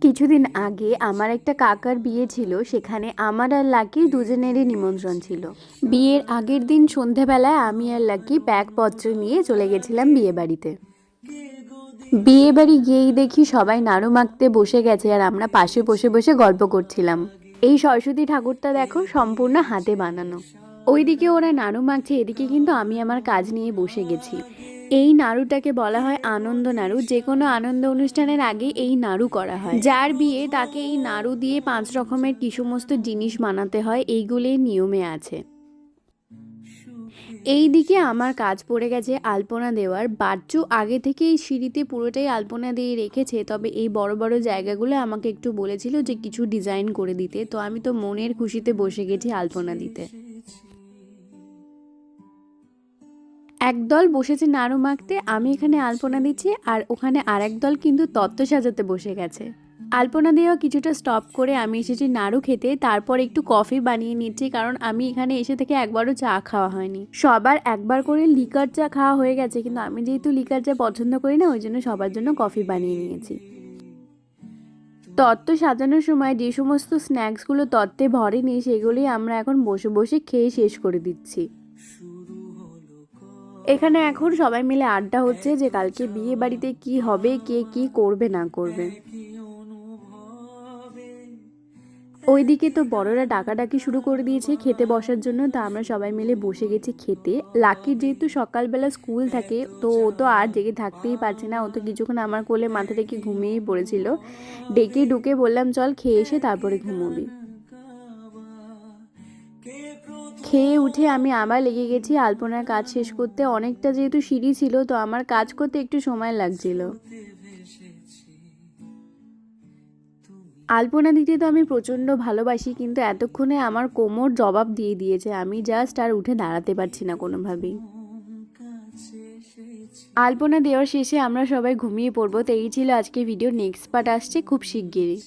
কিছুদিন আগে আমার একটা কাকার বিয়ে ছিল, সেখানে আমার আর লাকির দুজনেরই নিমন্ত্রণ ছিল। বিয়ের আগের দিন সন্ধেবেলায় আমি আর লাকি ব্যাগপত্র নিয়ে চলে গেছিলাম বিয়ে বাড়িতে। বিয়ে বাড়ি গিয়েই দেখি সবাই নাড়ু মাখতে বসে গেছে আর আমরা পাশে বসে বসে গল্প করছিলাম। এই সরস্বতী ঠাকুরটা দেখো, সম্পূর্ণ হাতে বানানো। ওইদিকে ওরা নাড়ু মাখছে, এদিকে কিন্তু আমি আমার কাজ নিয়ে বসে গেছি। এই নাড়ুটাকে বলা হয় আনন্দ নাড়ু। যে কোনো আনন্দ অনুষ্ঠানের আগে এই নাড়ু করা হয়। যার বিয়ে তাকে এই নাড়ু দিয়ে 5 রকমের কি সমস্ত জিনিস বানাতে হয়, এইগুলি নিয়মে আছে। এই দিকে আমার কাজ পড়ে গেছে আলপনা দেওয়ার। বাচ্চু আগে থেকে এই সিঁড়িতে পুরোটাই আলপনা দিয়ে রেখেছে, তবে এই বড় বড় জায়গাগুলো আমাকে একটু বলেছিল যে কিছু ডিজাইন করে দিতে, তো আমি তো মনের খুশিতে বসে গেছি আলপনা দিতে। একদল বসেছে নাড়ু মাখতে, আমি এখানে আলপনা দিচ্ছি, আর ওখানে আরেক দল কিন্তু তত্ত্ব সাজাতে বসে গেছে। আলপনা দেওয়া কিছুটা স্টপ করে আমি এসেছি নাড়ু খেতে, তারপর একটু কফি বানিয়ে নিচ্ছি, কারণ আমি এখানে এসে থেকে একবারও চা খাওয়া হয়নি। সবার একবার করে লিকার চা খাওয়া হয়ে গেছে, কিন্তু আমি যেহেতু লিকার চা পছন্দ করি না, ওই জন্য সবার জন্য কফি বানিয়ে নিয়েছি। তত্ত্ব সাজানোর সময় যে সমস্ত স্ন্যাক্সগুলো তত্ত্বে ভরেনি, সেগুলি আমরা এখন বসে বসে খেয়ে শেষ করে দিচ্ছি। এখানে এখন সবাই মিলে আড্ডা হচ্ছে যে কালকে বিয়ে বাড়িতে কি হবে, কে কি করবে না করবে। ওইদিকে তো বড়রা ডাকাডাকি শুরু করে দিয়েছে খেতে বসার জন্য, তা আমরা সবাই মিলে বসে গেছি খেতে। লাকির যেহেতু সকালবেলা স্কুল থাকে, তো ও তো আর জেগে থাকতেই পারছে না, ও তো কিছুক্ষণ আমার কোলে মাথা রেখে ঘুমিয়েই পড়েছিল। ডেকে ঢুকে বললাম চল খেয়ে এসে তারপরে ঘুমোবি। খেয়ে উঠে আমি আবার লেগে গেছি আলপনার কাজ শেষ করতে। অনেকটা যেহেতু সিঁড়ি ছিল, তো আমার কাজ করতে একটু সময় লাগছিল। আলপনা দিতে তো আমি প্রচণ্ড ভালোবাসি, কিন্তু এতক্ষণে আমার কোমর জবাব দিয়ে দিয়েছে, আমি জাস্ট আর উঠে দাঁড়াতে পারছি না কোনোভাবেই। আলপনা দেওয়ার শেষে আমরা সবাই ঘুমিয়ে পড়বো। তো এই ছিল আজকে ভিডিও, নেক্সট পার্ট আসছে খুব শিগগিরই।